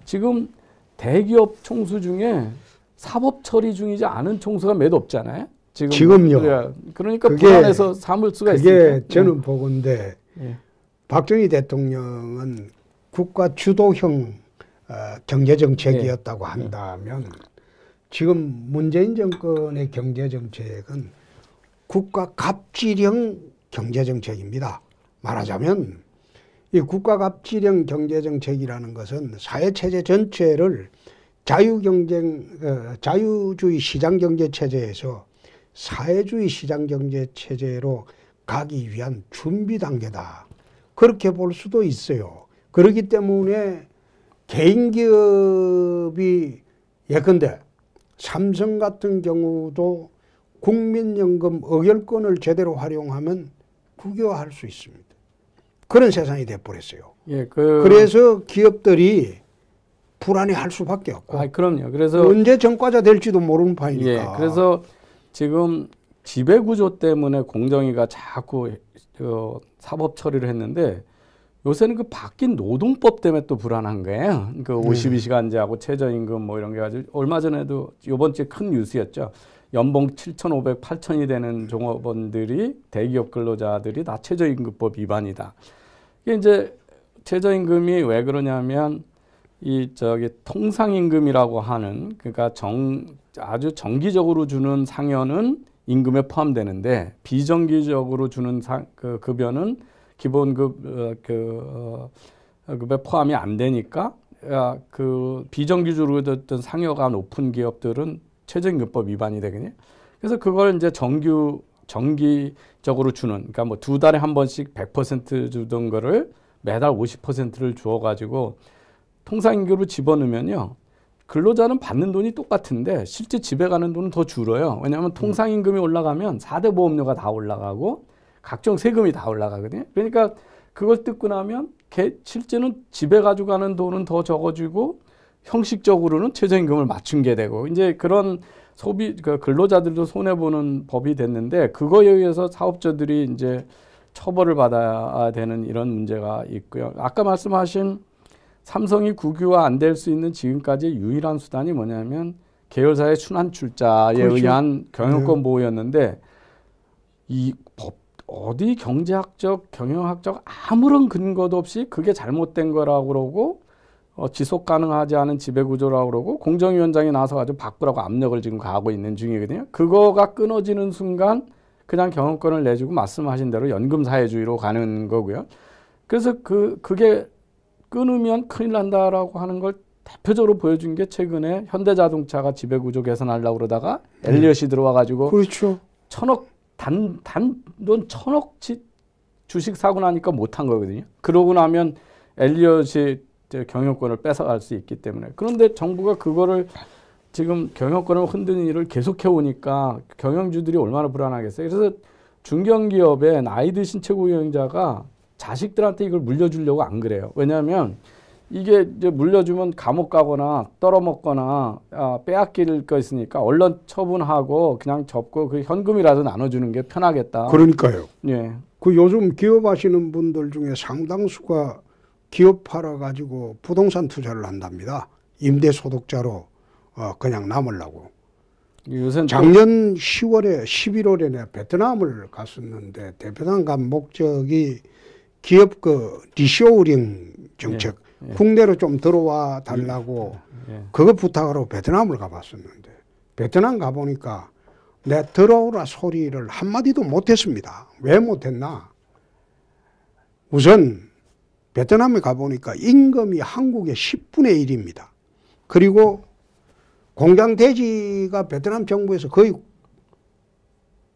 지금 대기업 총수 중에 사법 처리 중이지 않은 총수가 몇 없잖아요. 지금요. 그러니까 불안해서 삼을 수가 있으니까. 그게 저는 보건데 박정희 대통령은 국가 주도형 경제정책이었다고 한다면 지금 문재인 정권의 경제정책은 국가 갑질형 경제정책입니다. 말하자면 이 국가 갑질형 경제정책이라는 것은 사회체제 전체를 자유주의 시장경제체제에서 사회주의 시장경제체제로 가기 위한 준비 단계다. 그렇게 볼 수도 있어요. 그렇기 때문에 개인기업이 예컨대 삼성 같은 경우도 국민연금 의결권을 제대로 활용하면 국유화할 수 있습니다. 그런 세상이 돼버렸어요. 그래서 기업들이 불안해할 수밖에 없고. 그럼요. 그래서 언제 전과자 될지도 모르는 판이니까. 그래서 지금 지배구조 때문에 공정위가 자꾸 사법 처리를 했는데 요새는 그 바뀐 노동법 때문에 또 불안한 거예요. 그 52시간제하고 최저임금 뭐 이런 게 아주 얼마 전에도 이번 주에 큰 뉴스였죠. 연봉 7,500, 8,000이 되는 종업원들이 대기업 근로자들이 다 최저임금법 위반이다. 이게 이제 최저임금이 왜 그러냐면 통상임금이라고 하는 그러니까 아주 정기적으로 주는 상여는 임금에 포함되는데 비정기적으로 주는 그 급여는 기본급에 포함이 안 되니까 그 비정기적으로 줬던 상여가 높은 기업들은 최저임금법 위반이 되거든요. 그래서 그걸 이제 정기적으로 주는, 그러니까 뭐 2달에 한 번씩 100% 주던 거를 매달 50%를 주어가지고 통상임금으로 집어넣으면요. 근로자는 받는 돈이 똑같은데 실제 집에 가는 돈은 더 줄어요. 왜냐하면 통상임금이 올라가면 4대 보험료가 다 올라가고 각종 세금이 다 올라가거든요. 그러니까 그걸 뜯고 나면 실제는 집에 가져가는 돈은 더 적어지고 형식적으로는 최저임금을 맞춘 게 되고 이제 그런 근로자들도 손해보는 법이 됐는데 그거에 의해서 사업자들이 이제 처벌을 받아야 되는 이런 문제가 있고요. 아까 말씀하신 삼성이 국유화 안 될 수 있는 지금까지 유일한 수단이 뭐냐면 계열사의 순환 출자에 의한 경영권 보호였는데 이 어디 경제학적, 경영학적 아무런 근거도 없이 그게 잘못된 거라고 그러고 지속 가능하지 않은 지배구조라고 그러고 공정위원장이 나와서 아주 바꾸라고 압력을 지금 가하고 있는 중이거든요. 그거가 끊어지는 순간 그냥 경영권을 내주고 말씀하신 대로 연금사회주의로 가는 거고요. 그래서 그게 끊으면 큰일 난다라고 하는 걸 대표적으로 보여준 게 최근에 현대자동차가 지배구조 개선하려고 그러다가 엘리엇이 들어와가지고 그렇죠. 돈 1,000억 주식 사고 나니까 못한 거거든요. 그러고 나면 엘리엇이 경영권을 뺏어갈 수 있기 때문에. 그런데 정부가 그거를 지금 경영권을 흔드는 일을 계속해 오니까 경영주들이 얼마나 불안하겠어요. 그래서 중견기업에 나이 드신 최고위원자가 자식들한테 이걸 물려주려고 안 그래요. 왜냐하면 이게 이제 물려주면 감옥 가거나 떨어먹거나 빼앗길 거 있으니까 얼른 처분하고 그냥 접고 그 현금이라도 나눠주는 게 편하겠다. 그러니까요. 예. 그 요즘 기업하시는 분들 중에 상당수가 기업 팔아가지고 부동산 투자를 한답니다. 임대소득자로 그냥 남으려고. 작년 10월에 11월에 베트남을 갔었는데 베트남 간 목적이 기업 리쇼어링 정책 국내로 좀 들어와 달라고 그거 부탁하러 베트남을 가봤었는데 베트남 가보니까 내 들어오라 소리를 한마디도 못했습니다. 왜 못했나? 우선 베트남에 가보니까 임금이 한국의 10분의 1입니다. 그리고 공장 대지가 베트남 정부에서 거의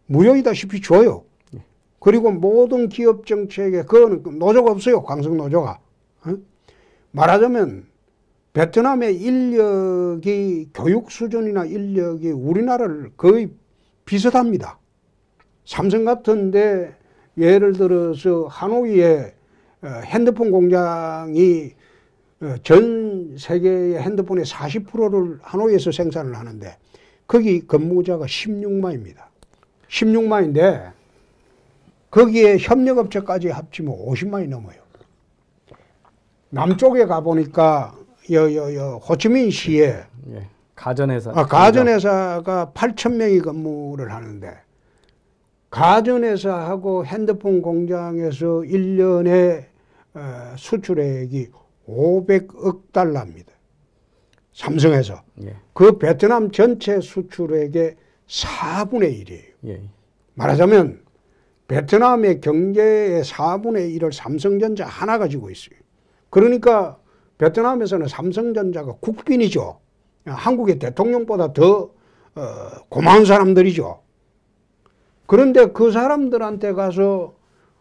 무료이다시피 줘요. 그리고 모든 기업 정책에 그거는 노조가 없어요. 강성 노조가. 말하자면 베트남의 인력이 교육 수준이나 인력이 우리나라를 거의 비슷합니다. 삼성 같은데 예를 들어서 하노이에 핸드폰 공장이 전 세계의 핸드폰의 40%를 하노이에서 생산을 하는데 거기 근무자가 16만입니다. 16만인데 거기에 협력업체까지 합치면 50만이 넘어요. 남쪽에 가보니까 호치민시에 예. 가전회사. 가전회사가 8,000명이 근무를 하는데 가전회사하고 핸드폰 공장에서 1년에 수출액이 500억 달러입니다. 삼성에서. 예. 그 베트남 전체 수출액의 4분의 1이에요. 예. 말하자면 베트남의 경제의 4분의 1을 삼성전자 하나 가지고 있어요. 그러니까 베트남에서는 삼성전자가 국빈이죠. 한국의 대통령보다 더 고마운 사람들이죠. 그런데 그 사람들한테 가서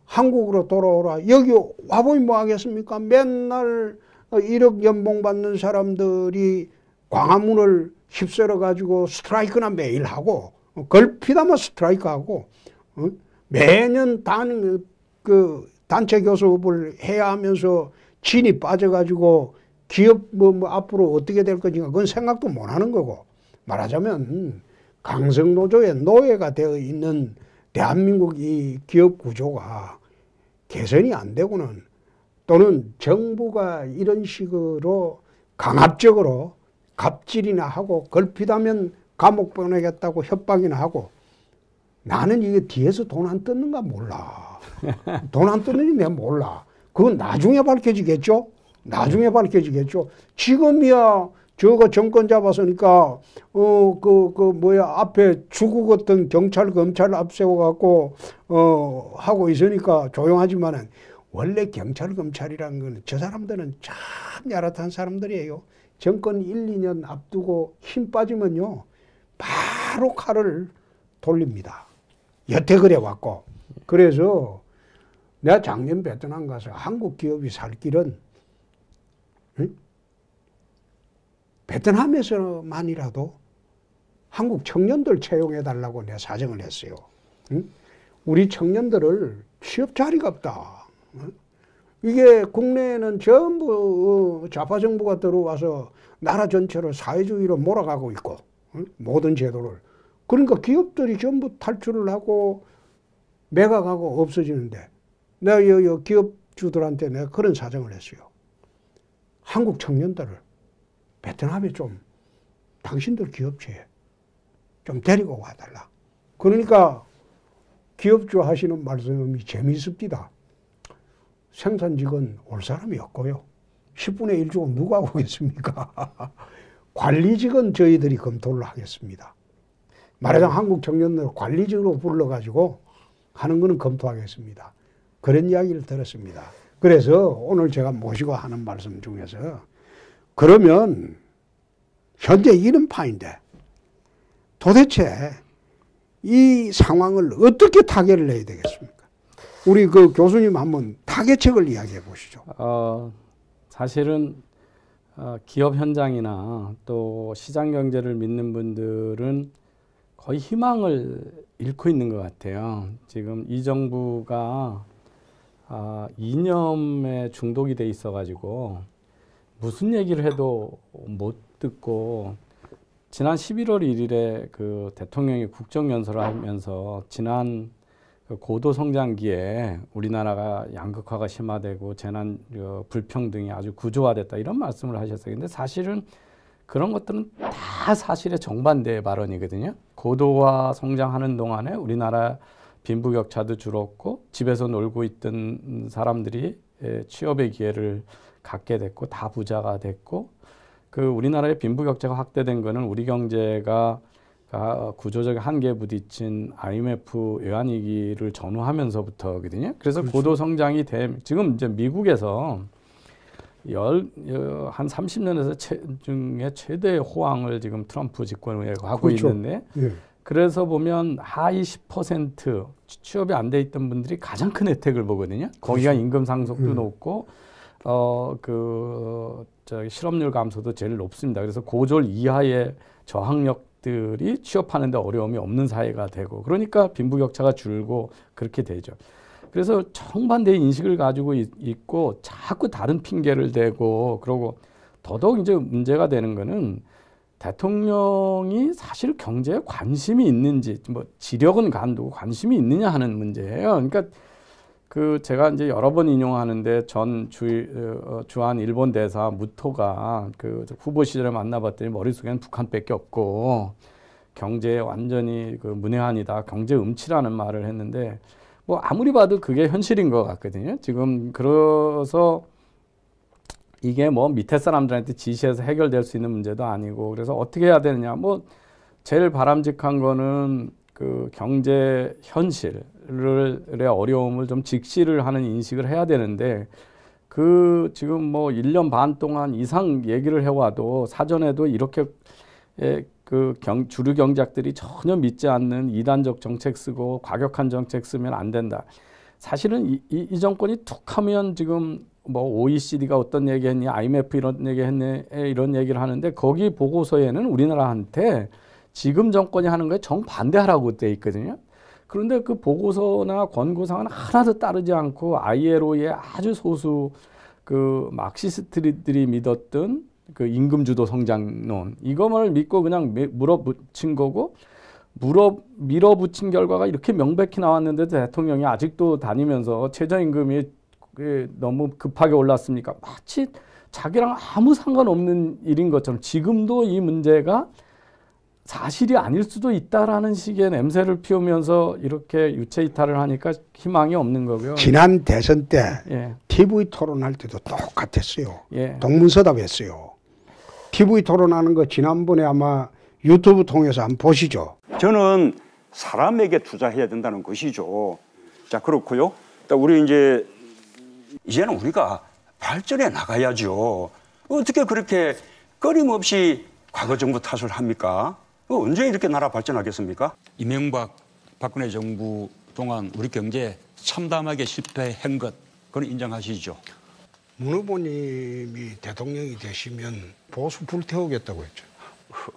한국으로 돌아오라. 여기 와보니 뭐 하겠습니까? 맨날 1억 연봉 받는 사람들이 광화문을 휩쓸어 가지고 스트라이크나 매일 하고 걸핏하면 스트라이크하고 매년 단체 교섭을 해야 하면서 진이 빠져가지고 기업 뭐 앞으로 어떻게 될 것인가 그건 생각도 못 하는 거고 말하자면 강성노조의 노예가 되어 있는 대한민국 이 기업 구조가 개선이 안 되고는 또는 정부가 이런 식으로 강압적으로 갑질이나 하고 걸핏하면 감옥 보내겠다고 협박이나 하고 나는 이게 뒤에서 돈 안 뜯는가 몰라. 돈 안 뜯는지 내가 몰라. 그건 나중에 밝혀지겠죠? 나중에 밝혀지겠죠? 지금이야 저거 정권 잡았으니까 앞에 죽우 같은 경찰 검찰 앞세워갖고 하고 있으니까 조용하지만은 원래 경찰 검찰이라는 건 저 사람들은 참 야릇한 사람들이에요. 정권 1, 2년 앞두고 힘 빠지면요 바로 칼을 돌립니다. 여태 그래 왔고. 그래서 내가 작년 베트남 가서 한국 기업이 살 길은 베트남에서만이라도 한국 청년들 채용해달라고 내가 사정을 했어요. 우리 청년들을 취업 자리가 없다. 이게 국내에는 전부 좌파 정부가 들어와서 나라 전체를 사회주의로 몰아가고 있고 모든 제도를. 그러니까 기업들이 전부 탈출을 하고 매각하고 없어지는데 내가 기업주들한테 내가 그런 사정을 했어요. 한국 청년들을 베트남에 좀 당신들 기업체에 좀 데리고 와달라. 그러니까 기업주 하시는 말씀이 재미있습니다. 생산직은 올 사람이 없고요. 10분의 1 주고 누가 오겠습니까? 관리직은 저희들이 검토를 하겠습니다. 말하자면 한국 청년들 관리직으로 불러가지고 하는 거는 검토하겠습니다. 그런 이야기를 들었습니다. 그래서 오늘 제가 모시고 하는 말씀 중에서 그러면 현재 이런 판인데 도대체 이 상황을 어떻게 타개를 해야 되겠습니까? 우리 그 교수님 한번 타개책을 이야기해 보시죠. 사실은 기업 현장이나 또 시장 경제를 믿는 분들은 거의 희망을 잃고 있는 것 같아요. 지금 이 정부가 이념에 중독이 돼 있어가지고 무슨 얘기를 해도 못 듣고 지난 11월 1일에 그 대통령이 국정연설을 하면서 지난 그 고도 성장기에 우리나라가 양극화가 심화되고 재난 불평등이 아주 구조화됐다 이런 말씀을 하셨어요. 근데 사실은 그런 것들은 다 사실의 정반대의 발언이거든요. 고도화 성장하는 동안에 우리나라 빈부격차도 줄었고 집에서 놀고 있던 사람들이 취업의 기회를 갖게 됐고 다 부자가 됐고 그 우리나라의 빈부격차가 확대된 거는 우리 경제가 구조적 한계에 부딪힌 IMF 외환위기를 전후하면서부터거든요. 그래서 그렇죠. 고도 성장이 지금 이제 미국에서 한 30년에서 중에 최대의 호황을 지금 트럼프 집권에 하고 그렇죠. 있는데 예. 그래서 보면 하위 10% 취업이 안 돼 있던 분들이 가장 큰 혜택을 보거든요. 거기가 그렇죠. 임금 상속도 높고 실업률 감소도 제일 높습니다. 그래서 고졸 이하의 저학력들이 취업하는데 어려움이 없는 사회가 되고 그러니까 빈부격차가 줄고 그렇게 되죠. 그래서 정반대의 인식을 가지고 있고 자꾸 다른 핑계를 대고 그러고 더더욱 이제 문제가 되는 거는 대통령이 사실 경제에 관심이 있는지 뭐 지력은 간두고 관심이 있느냐 하는 문제예요. 그러니까 그 제가 이제 여러 번 인용하는데 주한 일본 대사 무토가 그 후보 시절에 만나봤더니 머릿속에는 북한밖에 없고 경제에 완전히 그 문외한이다, 경제 음치라는 말을 했는데 뭐 아무리 봐도 그게 현실인 것 같거든요. 지금 그래서 이게 뭐 밑에 사람들한테 지시해서 해결될 수 있는 문제도 아니고 그래서 어떻게 해야 되느냐. 뭐 제일 바람직한 거는 그 경제 현실의 어려움을 좀 직시를 하는 인식을 해야 되는데 그 지금 뭐 1년 반 동안 이상 얘기를 해와도 사전에도 이렇게 그 주류 경제학들이 전혀 믿지 않는 이단적 정책 쓰고 과격한 정책 쓰면 안 된다. 사실은 이 정권이 툭 하면 지금 뭐 OECD가 어떤 얘기했니, IMF 이런 얘기했네, 이런 얘기를 하는데 거기 보고서에는 우리나라한테 지금 정권이 하는 거에 정반대하라고 돼 있거든요. 그런데 그 보고서나 권고사항은 하나도 따르지 않고 ILO의 아주 소수 그 마크시스트들이 믿었던 그 임금주도 성장론 이것만을 믿고 그냥 물어붙인 거고 밀어붙인 결과가 이렇게 명백히 나왔는데 대통령이 아직도 다니면서 최저임금이 너무 급하게 올랐습니까? 마치 자기랑 아무 상관없는 일인 것처럼 지금도 이 문제가 사실이 아닐 수도 있다라는 식의 냄새를 피우면서 이렇게 유체 이탈을 하니까 희망이 없는 거고요. 지난 대선 때 예. TV 토론할 때도 똑같았어요. 예. 동문서답했어요. TV 토론하는 거 지난번에 아마 유튜브 통해서 한번 보시죠. 저는 사람에게 투자해야 된다는 것이죠. 자, 그렇고요. 우리 이제는 우리가 발전해 나가야죠. 어떻게 그렇게 끊임없이 과거 정부 탓을 합니까? 언제 이렇게 나라 발전하겠습니까? 이명박, 박근혜 정부 동안 우리 경제 참담하게 실패한 것, 그건 인정하시죠? 문 후보님이 대통령이 되시면 보수 불태우겠다고 했죠.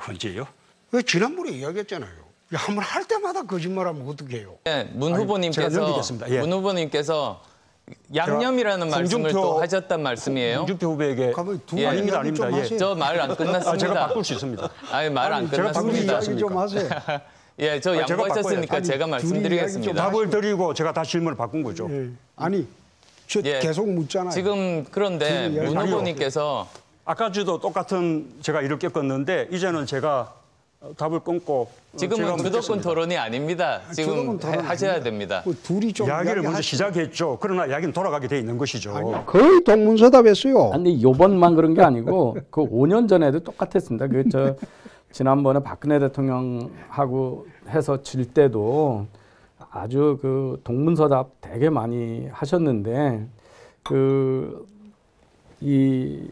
언제요? 왜 지난번에 이야기했잖아요. 한번 할 때마다 거짓말하면 어떻게 해요? 네, 문 제가 넘기겠습니다. 예. 후보님께서 양념이라는 말씀을 또 하셨단 말씀이에요. 홍준표 후보에게 예. 아닙니다. 예. 저 말 안 끝났습니다. 제가 바꿀 수 있습니다. 아니, 말 안 제가 바꿀 수 끝났습니다. 이야기 좀 하세요. 예, 저 양보하셨으니까 제가 말씀드리겠습니다. 답을 드리고 제가 다시 질문을 바꾼 거죠. 예. 아니, 저 예. 계속 묻잖아요. 지금 그런데 문 후보님께서 아까 저도 똑같은 제가 일을 겪었는데 이제는 제가 답을 끊고 지금은 주도권 토론이 아닙니다. 지금 하셔야 됩니다. 둘이 좀 이야기를 먼저 시작했죠. 그러나 이야기는 돌아가게 돼 있는 것이죠. 거의 동문서답했어요. 근데 요번만 그런 게 아니고 그 5년 전에도 똑같았습니다. 지난번에 박근혜 대통령하고 해서 질 때도 아주 그 동문서답 되게 많이 하셨는데 이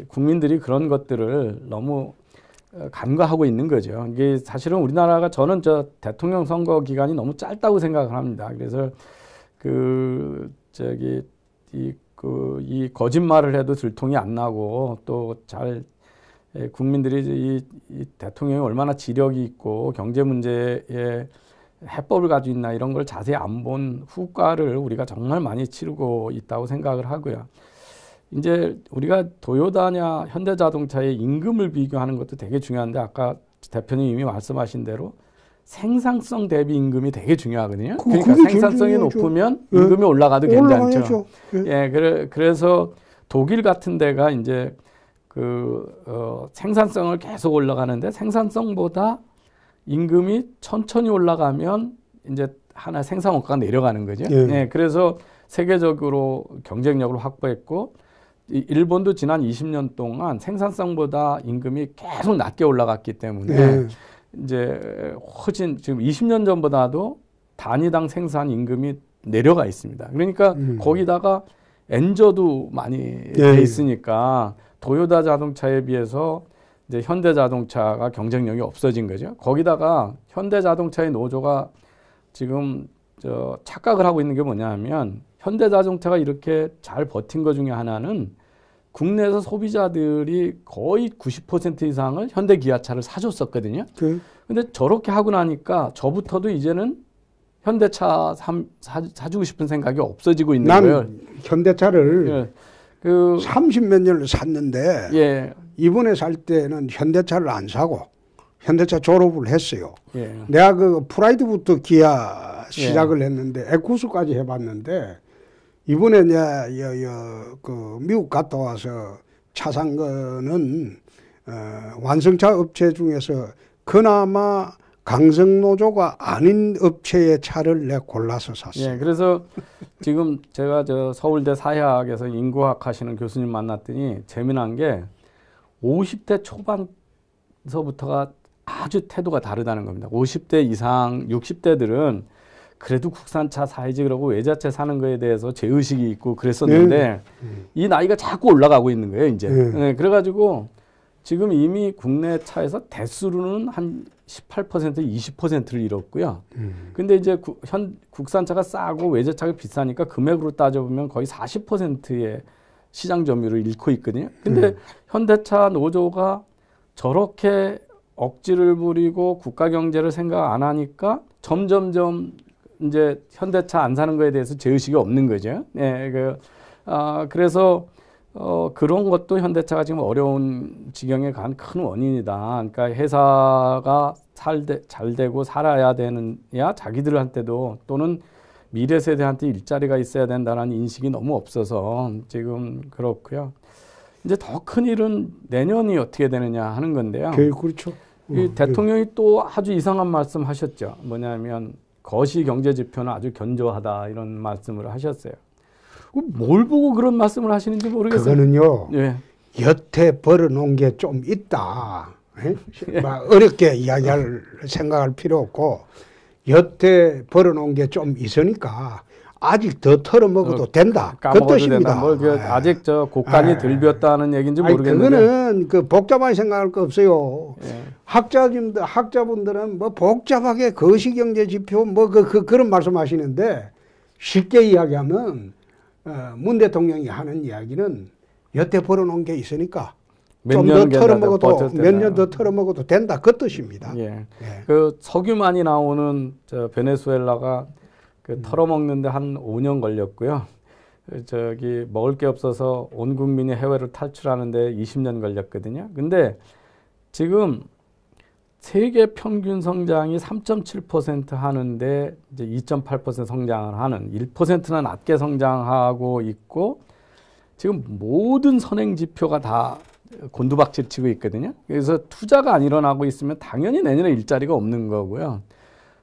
국민들이 그런 것들을 너무 간과하고 있는 거죠. 이게 사실은 우리나라가 저는 대통령 선거 기간이 너무 짧다고 생각을 합니다. 그래서 이 거짓말을 해도 들통이 안 나고 또 국민들이 이 대통령이 얼마나 지력이 있고 경제 문제에 해법을 가지고 있나 이런 걸 자세히 안 본 후과를 우리가 정말 많이 치르고 있다고 생각을 하고요. 이제 우리가 도요타냐 현대자동차의 임금을 비교하는 것도 되게 중요한데 아까 대표님 이미 말씀하신 대로 생산성 대비 임금이 되게 중요하거든요. 그러니까 생산성이 높으면 임금이 올라가도 괜찮죠. 예, 그래서 독일 같은 데가 이제 생산성을 계속 올라가는데 생산성보다 임금이 천천히 올라가면 이제 하나 생산 원가가 내려가는 거죠. 예, 그래서 세계적으로 경쟁력을 확보했고 일본도 지난 20년 동안 생산성보다 임금이 계속 낮게 올라갔기 때문에 이제 훨씬 지금 20년 전보다도 단위당 생산 임금이 내려가 있습니다. 그러니까 거기다가 엔저도 많이 돼 있으니까 도요타 자동차에 비해서 이제 현대 자동차가 경쟁력이 없어진 거죠. 거기다가 현대 자동차의 노조가 지금 착각을 하고 있는 게 뭐냐면 현대 자동차가 이렇게 잘 버틴 것 중에 하나는 국내에서 소비자들이 거의 90% 이상을 현대 기아차를 사줬었거든요. 근데 저렇게 하고 나니까 저부터도 이제는 현대차 사주고 싶은 생각이 없어지고 있는 거예요. 현대차를 30몇 년을 샀는데 이번에 살 때는 현대차를 안 사고 현대차 졸업을 했어요. 예. 내가 그 프라이드부터 기아 시작을 했는데 에쿠스까지 해봤는데 이번에 내가 그 미국 갔다 와서 차 산 거는 완성차 업체 중에서 그나마 강성노조가 아닌 업체의 차를 내가 골라서 샀어요. 예, 그래서 지금 제가 저 서울대 사회학에서 인구학 하시는 교수님 만났더니 재미난 게 50대 초반서부터가 아주 태도가 다르다는 겁니다. 50대 이상, 60대들은 그래도 국산차 사야지 그러고 외제차 사는 거에 대해서 제의식이 있고 그랬었는데 이 나이가 자꾸 올라가고 있는 거예요, 이제. 네, 그래가지고 지금 이미 국내 차에서 대수로는 한 18%, 20%를 잃었고요. 근데 이제 국산차가 싸고 외제차가 비싸니까 금액으로 따져보면 거의 40%의 시장 점유율을 잃고 있거든요. 근데 현대차 노조가 저렇게 억지를 부리고 국가 경제를 생각 안 하니까 점점점 이제 현대차 안 사는 거에 대해서 제의식이 없는 거죠. 예, 그래서 그런 것도 현대차가 지금 어려운 지경에 간 큰 원인이다. 그러니까 회사가 잘 되고 살아야 되느냐, 자기들한테도 또는 미래 세대한테 일자리가 있어야 된다는 인식이 너무 없어서 지금 그렇고요. 이제 더 큰 일은 내년이 어떻게 되느냐 하는 건데요. 그렇죠. 이 대통령이 또 아주 이상한 말씀 하셨죠. 뭐냐면 거시 경제 지표는 아주 견조하다 이런 말씀을 하셨어요. 뭘 보고 그런 말씀을 하시는지 모르겠어요. 그거는요. 예. 여태 벌어놓은 게 좀 있다. 막 어렵게 이야기할 생각할 필요 없고 여태 벌어놓은 게 좀 있으니까 아직 더 털어먹어도 된다. 그 뜻입니다. 아직 저 곡간이 덜 비었다는 얘기인지 모르겠는데. 그거는 그 복잡하게 생각할 거 없어요. 예. 학자분들은 뭐 복잡하게 거시경제 지표 뭐 그런 말씀하시는데 쉽게 이야기하면 문 대통령이 하는 이야기는 여태 벌어놓은 게 있으니까 좀 더 털어먹어도 몇 년 더 털어먹어도 된다 그 뜻입니다. 예. 예. 그 석유만이 나오는 저 베네수엘라가 그 털어먹는데 한 5년 걸렸고요. 저기 먹을 게 없어서 온 국민이 해외로 탈출하는데 20년 걸렸거든요. 근데 지금 세계 평균 성장이 3.7% 하는데 이제 2.8% 성장을 하는 1%나 낮게 성장하고 있고 지금 모든 선행 지표가 다 곤두박질 치고 있거든요. 그래서 투자가 안 일어나고 있으면 당연히 내년에 일자리가 없는 거고요.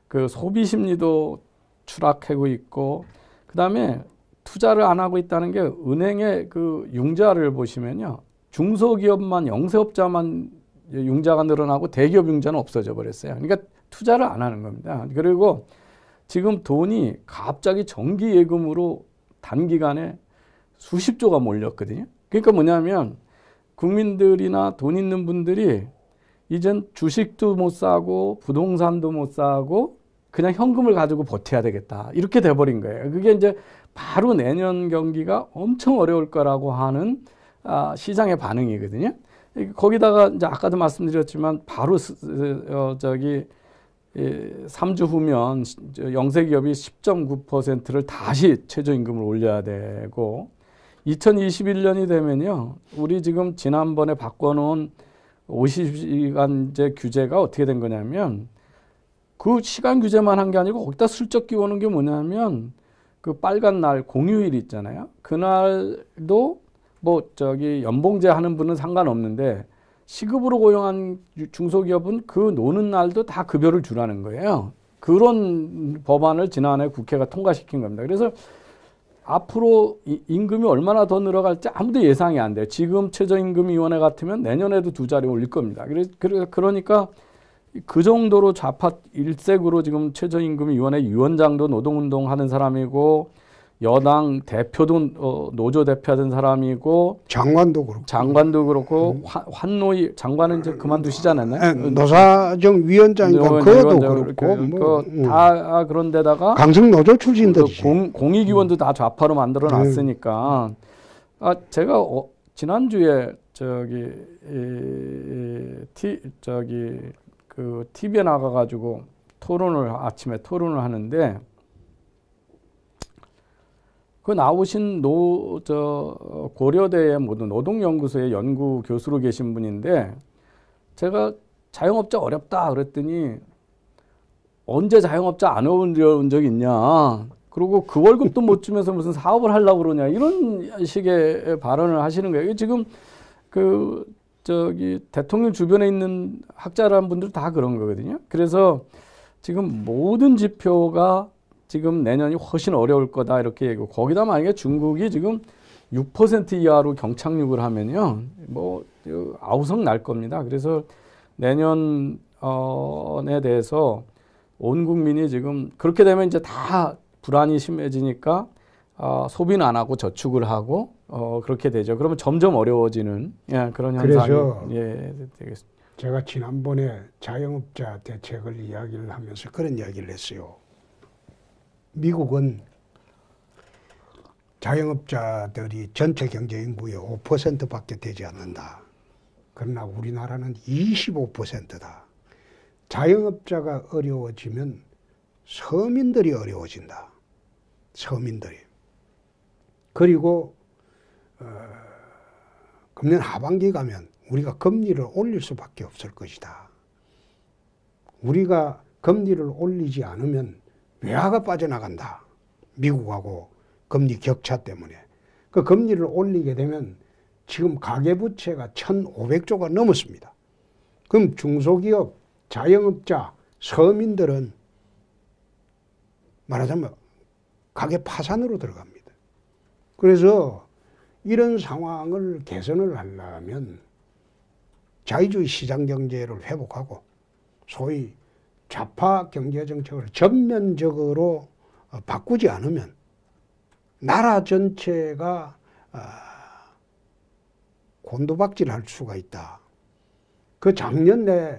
그 소비 심리도 추락하고 있고 그다음에 투자를 안 하고 있다는 게 은행의 그 융자를 보시면요. 중소기업만 영세업자만 융자가 늘어나고 대기업 융자는 없어져 버렸어요. 그러니까 투자를 안 하는 겁니다. 그리고 지금 돈이 갑자기 정기 예금으로 단기간에 수십조가 몰렸거든요. 그러니까 뭐냐면 국민들이나 돈 있는 분들이 이젠 주식도 못 사고 부동산도 못 사고 그냥 현금을 가지고 버텨야 되겠다. 이렇게 돼버린 거예요. 그게 이제 바로 내년 경기가 엄청 어려울 거라고 하는 시장의 반응이거든요. 거기다가 이제 아까도 말씀드렸지만 바로 3주 후면 영세기업이 10.9%를 다시 최저임금을 올려야 되고 2021년이 되면요. 우리 지금 지난번에 바꿔놓은 50시간제 규제가 어떻게 된 거냐면 그 시간 규제만 한 게 아니고 거기다 슬쩍 끼워놓은 게 뭐냐면 그 빨간 날 공휴일 있잖아요. 그날도 연봉제 하는 분은 상관없는데 시급으로 고용한 중소기업은 그 노는 날도 다 급여를 주라는 거예요. 그런 법안을 지난해 국회가 통과시킨 겁니다. 그래서 앞으로 임금이 얼마나 더 늘어갈지 아무도 예상이 안 돼요. 지금 최저임금위원회 같으면 내년에도 2자리 올릴 겁니다. 그러니까 그 정도로 좌파 일색으로 지금 최저임금위원회 위원장도 노동운동 하는 사람이고 여당 대표도 노조 대표하던 사람이고 장관도 그렇고 환노위 장관은 이제 그만두시지 않았나요? 노사정 위원장이니까 그것도 그렇고 다 그런 데다가 강성노조 출신들이지. 공익위원도 다 좌파로 만들어 놨으니까 제가 지난주에 그 TV에 나가가지고 아침에 토론을 하는데 그 나오신 고려대의 모든 노동연구소의 연구 교수로 계신 분인데 제가 자영업자 어렵다 그랬더니 언제 자영업자 안 어려운 적 있냐. 그리고 그 월급도 못 주면서 무슨 사업을 하려고 그러냐. 이런 식의 발언을 하시는 거예요. 지금 대통령 주변에 있는 학자라는 분들 다 그런 거거든요. 그래서 지금 모든 지표가 지금 내년이 훨씬 어려울 거다 이렇게 얘기고, 거기다 만약에 중국이 지금 6% 이하로 경착륙을 하면요, 뭐 아우성 날 겁니다. 그래서 내년에 대해서 온 국민이 지금 그렇게 되면 이제 다 불안이 심해지니까 소비는 안 하고 저축을 하고 그렇게 되죠. 그러면 점점 어려워지는 그런 현상이 되겠습니다. 제가 지난번에 자영업자 대책을 이야기를 하면서 그런 이야기를 했어요. 미국은 자영업자들이 전체 경제 인구의 5%밖에 되지 않는다. 그러나 우리나라는 25%다. 자영업자가 어려워지면 서민들이 어려워진다. 서민들이. 그리고 금년 하반기 가면 우리가 금리를 올릴 수밖에 없을 것이다. 우리가 금리를 올리지 않으면 외화가 빠져나간다. 미국하고 금리 격차 때문에. 그 금리를 올리게 되면 지금 가계부채가 1,500조가 넘었습니다. 그럼 중소기업, 자영업자, 서민들은 말하자면 가계 파산으로 들어갑니다. 그래서 이런 상황을 개선을 하려면 자유주의 시장경제를 회복하고 소위 좌파 경제정책을 전면적으로 바꾸지 않으면 나라 전체가 곤두박질할 수가 있다. 그 작년에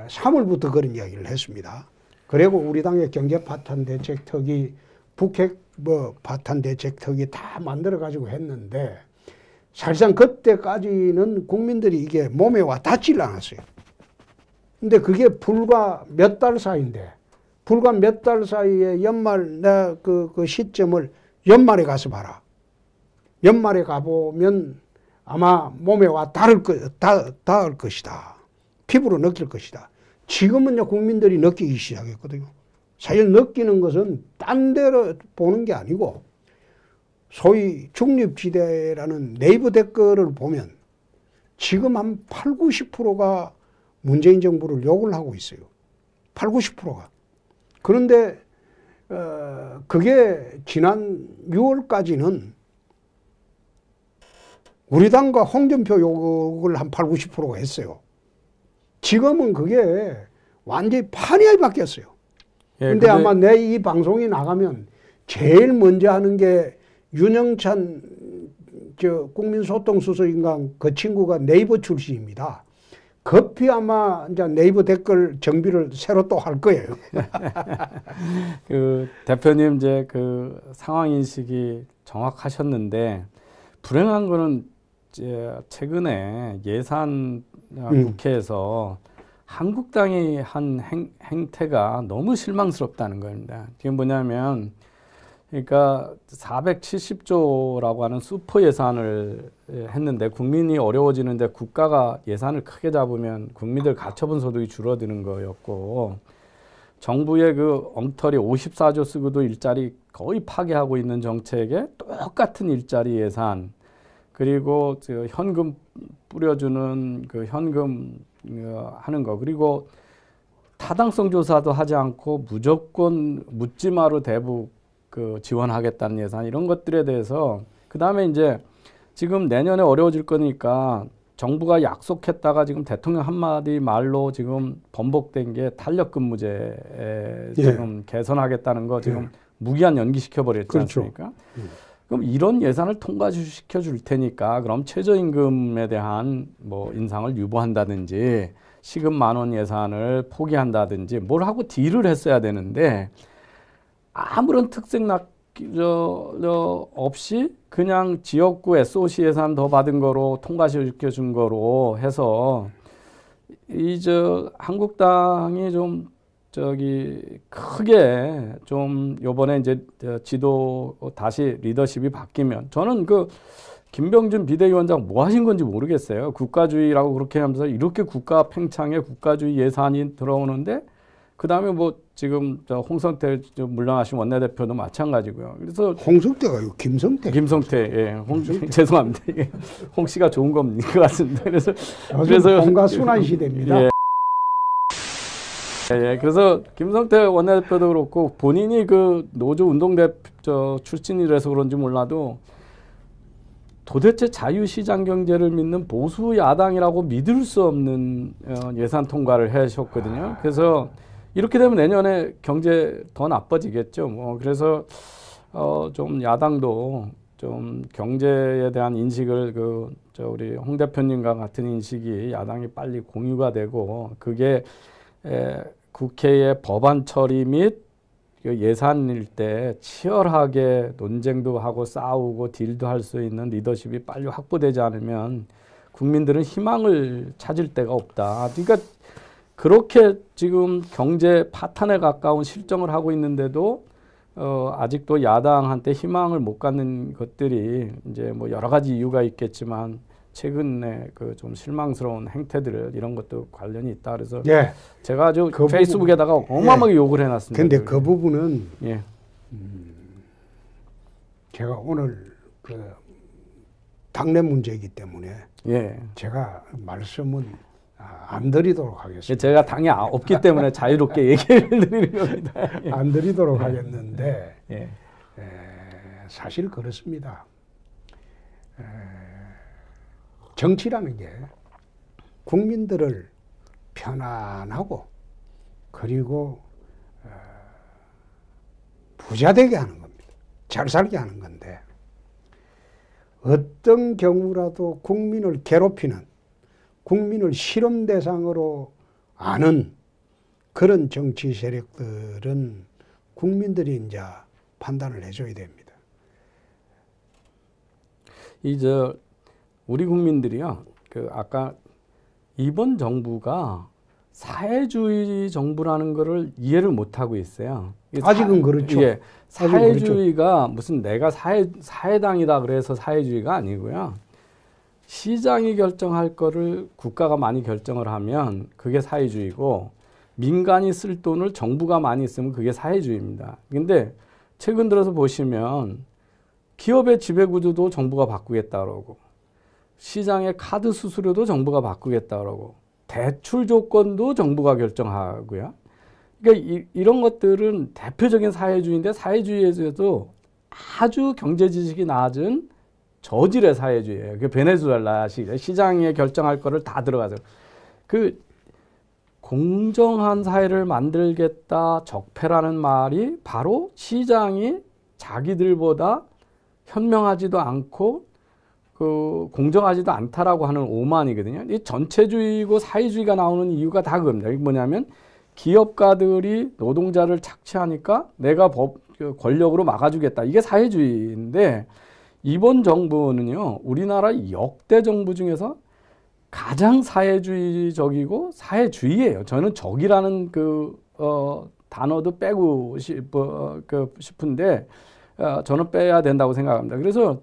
3월부터 그런 이야기를 했습니다. 그리고 우리 당의 경제 파탄 대책 특위, 북핵 파탄 대책 특위 다 만들어 가지고 했는데 사실상 그때까지는 국민들이 이게 몸에 와 닿질 않았어요. 근데 그게 불과 몇 달 사이인데, 불과 몇 달 사이에 연말 그 시점을 연말에 가서 봐라. 연말에 가보면 아마 몸에 와 닿을 것이다. 피부로 느낄 것이다. 지금은요, 국민들이 느끼기 시작했거든요. 사실 느끼는 것은 딴 데로 보는 게 아니고, 소위 중립지대라는 네이버 댓글을 보면 지금 한 8, 90%가 문재인 정부를 욕을 하고 있어요. 8, 90%가. 그런데 그게 지난 6월까지는 우리 당과 홍준표 욕을 한 8, 90%가 했어요. 지금은 그게 완전히 판이 바뀌었어요. 근데 아마 내 이 방송이 나가면 제일 먼저 하는 게 윤영찬 국민소통수석인가 그 친구가 네이버 출신입니다. 급히 아마 이제 네이버 댓글 정비를 새로 또 할 거예요. 그 대표님 이제 그 상황 인식이 정확하셨는데 불행한 거는 이제 최근에 예산 국회에서 한국당이 한 행태가 너무 실망스럽다는 겁니다. 이게 뭐냐면, 그러니까 470조라고 하는 슈퍼 예산을 했는데 국민이 어려워지는데 국가가 예산을 크게 잡으면 국민들 가처분 소득이 줄어드는 거였고, 정부의 그 엉터리 54조 쓰고도 일자리 거의 파괴하고 있는 정책에 똑같은 일자리 예산, 그리고 현금 뿌려주는 그 현금 하는 거, 그리고 타당성 조사도 하지 않고 무조건 묻지마로 대북 그 지원하겠다는 예산, 이런 것들에 대해서, 그 다음에 이제 지금 내년에 어려워질 거니까 정부가 약속했다가 지금 대통령 한마디 말로 지금 번복된 게 탄력근무제 지금 개선하겠다는 거 지금 무기한 연기시켜 버렸지 않습니까? 그럼 이런 예산을 통과시켜 줄 테니까 그럼 최저임금에 대한 뭐 인상을 유보한다든지 시급 10,000원 예산을 포기한다든지 뭘 하고 딜을 했어야 되는데 아무런 특색 없이 그냥 지역구 SOC 예산 더 받은 거로 통과시켜 준 거로 해서 한국당이 좀 크게 좀 요번에 이제 지도 다시 리더십이 바뀌면 저는 그 김병준 비대위원장 뭐 하신 건지 모르겠어요. 국가주의라고 그렇게 하면서 이렇게 국가 팽창에 국가주의 예산이 들어오는데 그다음에 뭐 지금 저 홍성태 물러나신 원내대표도 마찬가지고요. 그래서 홍성태가 아니고 김성태. 김성태, 죄송합니다. 홍 씨가 좋은 겁니다. 같습니다. 그래서 홍가 순환 시대입니다. 그래서 김성태 원내대표도 그렇고 본인이 그 노조 운동대표 출신이라서 그런지 몰라도 도대체 자유시장 경제를 믿는 보수 야당이라고 믿을 수 없는 예산 통과를 하셨거든요. 그래서 이렇게 되면 내년에 경제 더 나빠지겠죠. 뭐 그래서 좀 야당도 좀 경제에 대한 인식을 우리 홍 대표님과 같은 인식이 야당이 빨리 공유가 되고 그게 국회의 법안 처리 및 예산일 때 치열하게 논쟁도 하고 싸우고 딜도 할 수 있는 리더십이 빨리 확보되지 않으면 국민들은 희망을 찾을 데가 없다. 그러니까 그렇게 지금 경제 파탄에 가까운 실정을 하고 있는데도 아직도 야당한테 희망을 못 갖는 것들이 이제 뭐 여러 가지 이유가 있겠지만 최근에 그 좀 실망스러운 행태들 이런 것도 관련이 있다. 그래서 예. 제가 아주 그 페이스북에다가 어마어마하게 욕을 해놨습니다. 근데 그 부분은 예. 제가 오늘 그 당내 문제이기 때문에 예. 제가 말씀은 안 드리도록 하겠습니다. 제가 당이 없기 때문에 자유롭게 얘기를 드리는 겁니다. 예. 안 드리도록 하겠는데 예. 사실 그렇습니다. 정치라는 게 국민들을 편안하고 그리고 부자되게 하는 겁니다. 잘 살게 하는 건데 어떤 경우라도 국민을 괴롭히는 국민을 실험 대상으로 아는 그런 정치 세력들은 국민들이 이제 판단을 해줘야 됩니다. 우리 국민들이요, 아까 이번 정부가 사회주의 정부라는 거를 이해를 못 하고 있어요. 아직은 그렇죠. 예, 사회주의가 무슨 내가 사회당이다 그래서 사회주의가 아니고요. 시장이 결정할 거를 국가가 많이 결정을 하면 그게 사회주의고 민간이 쓸 돈을 정부가 많이 쓰면 그게 사회주의입니다. 근데 최근 들어서 보시면 기업의 지배구조도 정부가 바꾸겠다 그러고 시장의 카드 수수료도 정부가 바꾸겠다 그러고 대출 조건도 정부가 결정하고요. 그러니까 이런 것들은 대표적인 사회주의인데 사회주의에서도 아주 경제 지식이 낮은 저질의 사회주의예요. 그 베네수엘라식 시장에 결정할 거를 다 들어가서 공정한 사회를 만들겠다 적폐라는 말이 바로 시장이 자기들보다 현명하지도 않고 공정하지도 않다라고 하는 오만이거든요. 이 전체주의고 사회주의가 나오는 이유가 다 그겁니다. 이게 뭐냐면 기업가들이 노동자를 착취하니까 내가 권력으로 막아주겠다. 이게 사회주의인데 이번 정부는요, 우리나라 역대 정부 중에서 가장 사회주의적이고 사회주의예요. 저는 적이라는 단어도 빼고 싶은데 저는 빼야 된다고 생각합니다. 그래서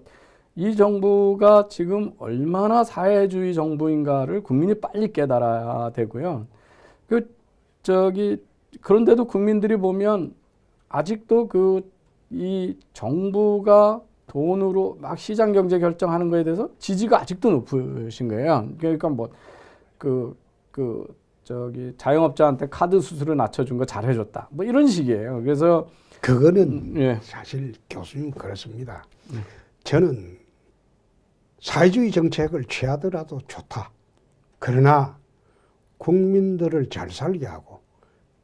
이 정부가 지금 얼마나 사회주의 정부인가를 국민이 빨리 깨달아야 되고요. 그런데도 국민들이 보면 아직도 이 정부가 돈으로 막 시장 경제 결정하는 거에 대해서 지지가 아직도 높으신 거예요. 그러니까 자영업자한테 카드 수수료 낮춰준 거 잘해줬다. 뭐 이런 식이에요. 그래서 그거는 사실 교수님 그렇습니다. 저는 사회주의 정책을 취하더라도 좋다. 그러나 국민들을 잘 살게 하고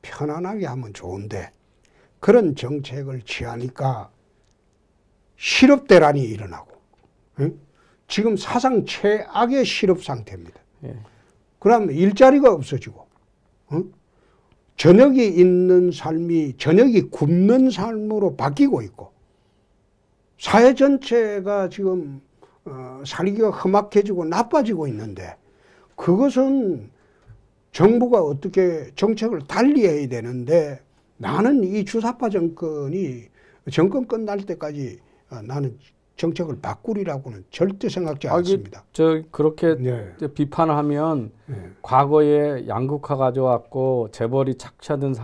편안하게 하면 좋은데 그런 정책을 취하니까 실업 대란이 일어나고 지금 사상 최악의 실업 상태입니다. 그러면 일자리가 없어지고 저녁이 있는 삶이 저녁이 굶는 삶으로 바뀌고 있고 사회 전체가 지금 살기가 험악해지고 나빠지고 있는데 그것은 정부가 어떻게 정책을 달리해야 되는데 나는 이 주사파 정권이 정권 끝날 때까지 나는 정책을 바꾸리라고는 절대 생각지 않습니다. 그렇게 네. 비판을 하면 네. 과거에 양극화 가져왔고 재벌이 착취하던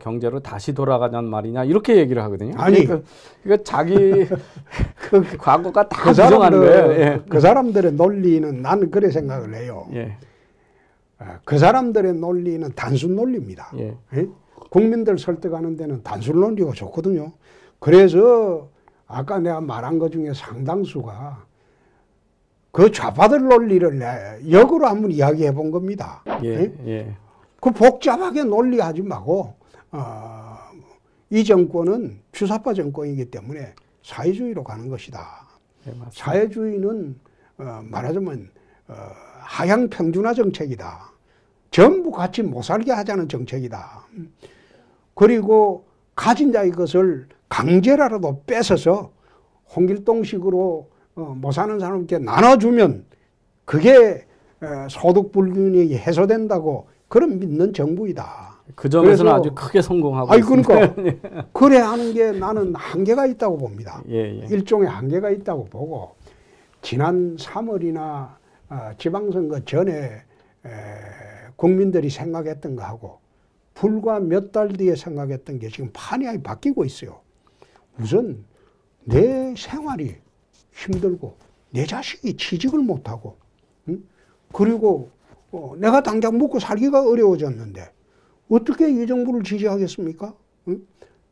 경제로 다시 돌아가자는 말이냐 이렇게 얘기를 하거든요. 아니, 그러니까 자기 과거가 다 부정하는 거예요. 예. 그 사람들의 논리는 나는 그래 생각을 해요. 예. 그 사람들의 논리는 단순 논리입니다. 예. 예? 국민들 설득하는 데는 단순 논리가 좋거든요. 그래서 아까 내가 말한 것 중에 상당수가 그 좌파들 논리를 역으로 한번 이야기해 본 겁니다. 예. 예? 예. 그 복잡하게 논리하지 말고 이 정권은 주사파 정권이기 때문에 사회주의로 가는 것이다. 예, 맞습니다. 사회주의는 말하자면 하향 평준화 정책이다. 전부 같이 못 살게 하자는 정책이다. 그리고 가진 자의 것을 강제라도 뺏어서 홍길동식으로 못 사는 사람께 나눠주면 그게 소득 불균형이 해소된다고 그런 믿는 정부이다. 그 점에서는 그래서, 아주 크게 성공하고 아니 있습니다. 그러니까 그래 하는 게 나는 한계가 있다고 봅니다. 예, 예. 일종의 한계가 있다고 보고 지난 3월이나 지방선거 전에 국민들이 생각했던 거하고 불과 몇 달 뒤에 생각했던 게 지금 판이 바뀌고 있어요. 우선 내 생활이 힘들고 내 자식이 취직을 못하고 응? 그리고 내가 당장 먹고 살기가 어려워졌는데 어떻게 이 정부를 지지하겠습니까? 응?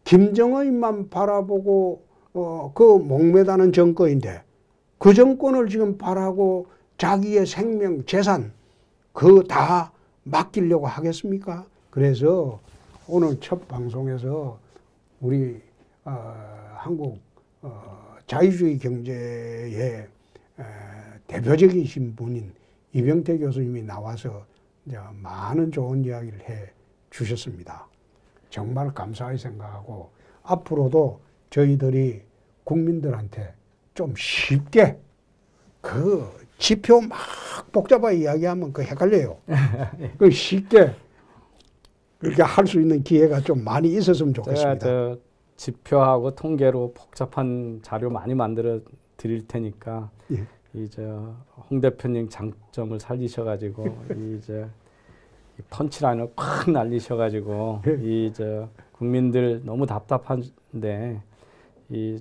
김정은만 바라보고 그 목매다는 정권인데 그 정권을 지금 바라고 자기의 생명, 재산 그 다 맡기려고 하겠습니까? 그래서 오늘 첫 방송에서 우리 한국 자유주의 경제의 대표적이신 분인 이병태 교수님이 나와서 이제 많은 좋은 이야기를 해 주셨습니다. 정말 감사히 생각하고 앞으로도 저희들이 국민들한테 좀 쉽게 그 지표 막 복잡하게 이야기하면 그 헷갈려요. 그 쉽게 그렇게 할 수 있는 기회가 좀 많이 있었으면 좋겠습니다. 제가 지표하고 통계로 복잡한 자료 많이 만들어 드릴 테니까 예. 이제 홍 대표님 장점을 살리셔가지고 이제 펀치라인을 팍 날리셔가지고 이제 국민들 너무 답답한데 이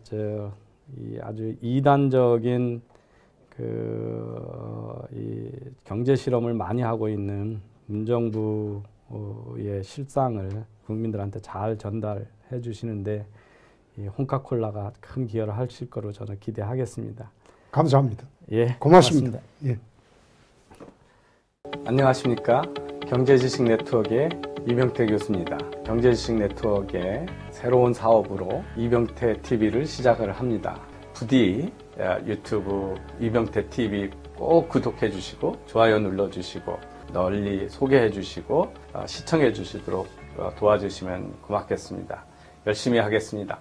아주 이단적인 이 경제 실험을 많이 하고 있는 문정부의 실상을 국민들한테 잘 전달해 주시는데 이 홍카콜라가 큰 기여를 하실 거로 저는 기대하겠습니다. 감사합니다. 예, 고맙습니다. 예. 안녕하십니까? 경제지식 네트워크의 이병태 교수입니다. 경제지식 네트워크의 새로운 사업으로 이병태 TV를 시작을 합니다. 부디 유튜브 이병태 TV 꼭 구독해 주시고 좋아요 눌러 주시고 널리 소개해 주시고 시청해 주시도록 도와주시면 고맙겠습니다. 열심히 하겠습니다.